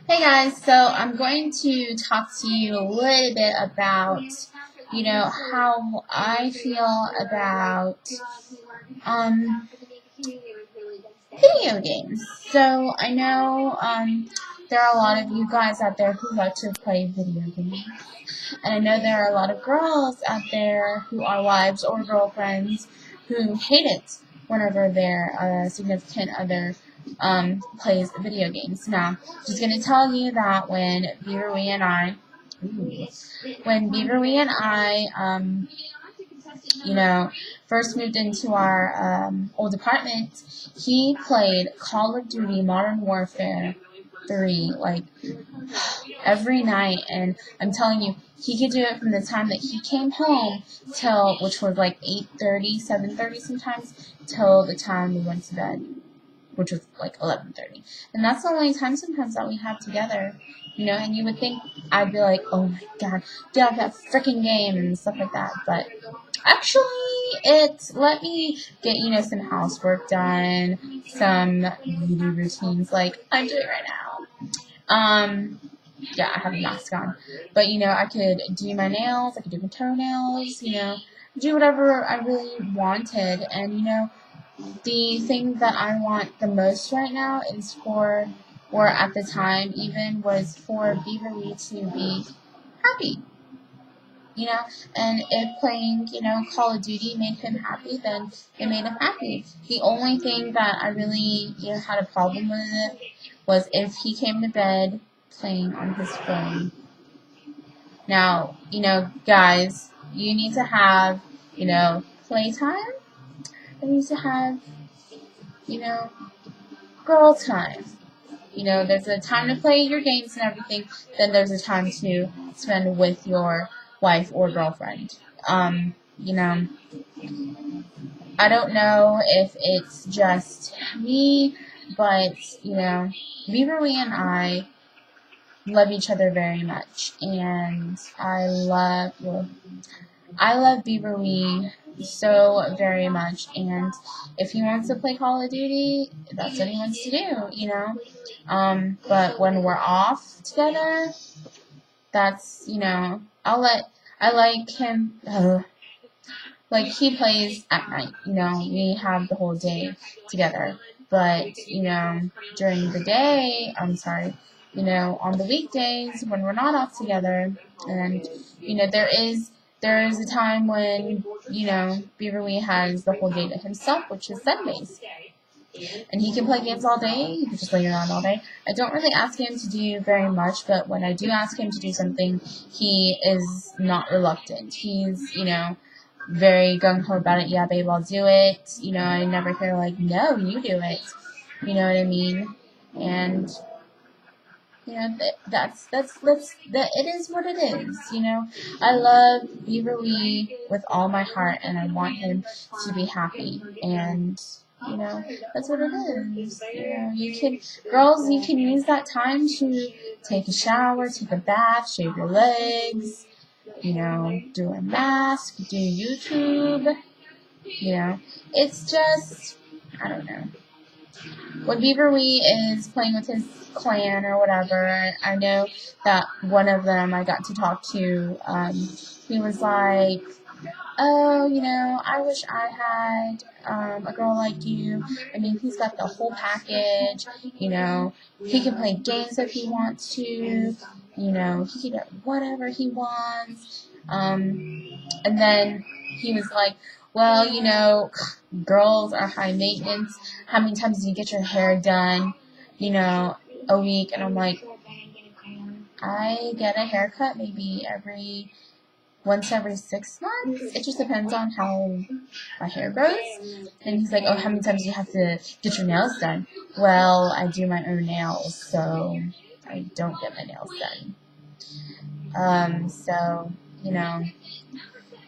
Hey guys, so I'm going to talk to you a little bit about, how I feel about um, video games. So I know there are a lot of you guys out there who like to play video games. And I know there are a lot of girls out there who are wives or girlfriends who hate it whenever their significant other plays video games. Now, just going to tell you that when Beaverwee and I, first moved into our old apartment, he played Call of Duty Modern Warfare 3, like, every night, and I'm telling you, he could do it from the time that he came home till, which was like 8:30, 7:30 sometimes, till the time we went to bed, which was like 11:30. And that's the only time sometimes that we have together, and you would think I'd be like, oh my god, get out that freaking game and stuff like that, but actually, it let me get, some housework done, some beauty routines like I'm doing right now. Yeah, I have a mask on. But, I could do my nails, I could do my toenails, do whatever I really wanted. And, the thing that I want the most right now is or at the time even, was for Beaverwee to be happy. You know, and if playing, Call of Duty made him happy, then it made him happy. The only thing that I really, had a problem with it was if he came to bed playing on his phone. Now, guys, you need to have, playtime. You need to have, you know, girl time. There's a time to play your games and everything. Then there's a time to spend with your wife or girlfriend. I don't know if it's just me, but, Beaverly and I love each other very much, and I love Beaverwee so very much, and if he wants to play Call of Duty, that's what he wants to do. But when we're off together, that's, I like him, like, he plays at night, we have the whole day together, but, during the day, on the weekdays when we're not off together, and, there is a time when, Beaverly has the whole day to himself, which is Sundays. And he can play games all day, he can just play around all day. I don't really ask him to do very much, but when I do ask him to do something, he is not reluctant. He's, very gung-ho about it. Yeah, babe, I'll do it. I never hear like, no, you do it. You know what I mean? And, it is what it is, I love Beaverly with all my heart, and I want him to be happy, and, that's what it is. Girls, you can use that time to take a shower, take a bath, shave your legs, do a mask, do YouTube, it's just, I don't know. When Beaverwee is playing with his clan or whatever, I know that one of them I got to talk to, he was like, oh, I wish I had a girl like you. I mean, he's got the whole package, he can play games if he wants to, he can get whatever he wants. And then he was like, well, girls are high maintenance. How many times do you get your hair done, a week? And I'm like, I get a haircut maybe once every 6 months. It just depends on how my hair grows. And he's like, oh, how many times do you have to get your nails done? Well, I do my own nails, so I don't get my nails done. So,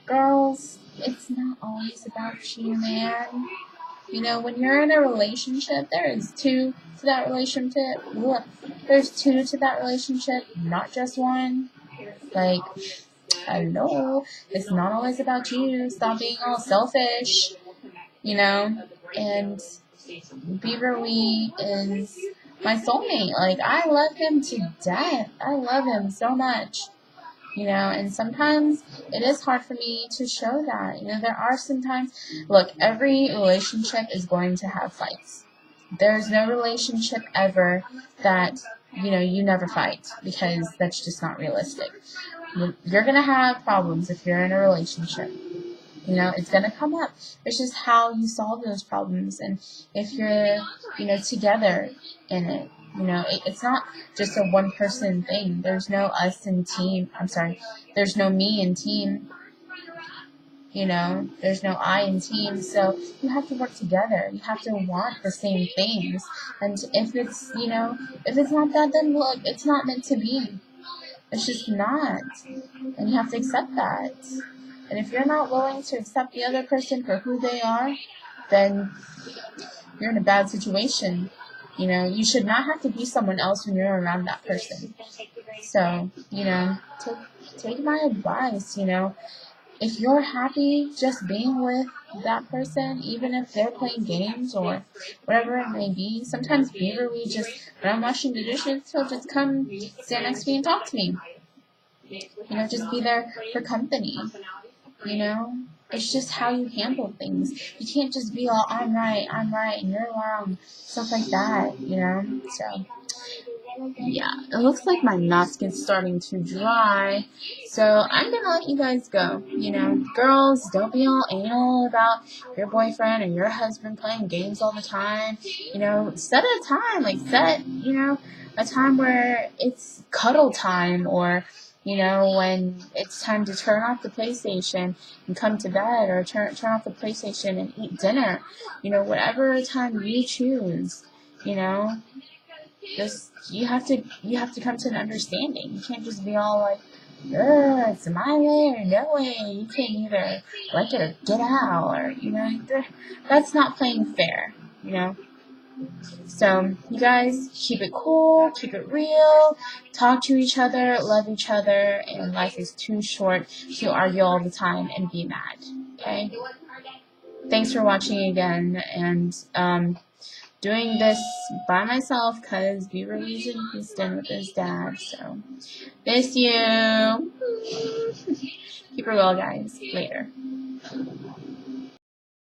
girls, it's not always about you, man. When you're in a relationship, there is two to that relationship. Look, there's two to that relationship, not just one. Like, hello, it's not always about you. Stop being all selfish, and Beaverwee is my soulmate. Like, I love him to death. I love him so much. You know, and sometimes it is hard for me to show that. You know, there are sometimes, look, every relationship is going to have fights. There's no relationship ever that, you know, you never fight, because that's just not realistic. You're going to have problems if you're in a relationship. You know, it's going to come up. It's just how you solve those problems. And if you're, you know, together in it, you know, it's not just a one person thing. There's no us in team. I'm sorry. There's no me in team. You know, there's no I in team. So you have to work together. You have to want the same things. And if it's, you know, if it's not that, then look, it's not meant to be. It's just not. And you have to accept that. And if you're not willing to accept the other person for who they are, then you're in a bad situation. You know, you should not have to be someone else when you're around that person. So, you know, take my advice, you know. If you're happy just being with that person, even if they're playing games or whatever it may be, sometimes Beaverwee just, when I'm washing the dishes, he'll just come stand next to me and talk to me. You know, just be there for company. You know, it's just how you handle things. You can't just be all, I'm right, and you're wrong, stuff like that, you know. So, yeah, it looks like my napkin's starting to dry, so I'm gonna let you guys go. You know, girls, don't be all anal about your boyfriend or your husband playing games all the time. You know, set a time, like set, you know, a time where it's cuddle time, or you know, when it's time to turn off the PlayStation and come to bed, or turn off the PlayStation and eat dinner. You know, whatever time you choose, you know, just you have to come to an understanding. You can't just be all like, it's my way or no way. You can't either like it or get out, or you know, that's not playing fair. You know. So, you guys, keep it cool, keep it real, talk to each other, love each other, and life is too short to argue all the time and be mad, okay? Thanks for watching again, and doing this by myself because Beaverwee's in Houston with his dad, so miss you. Keep it real, guys. Later.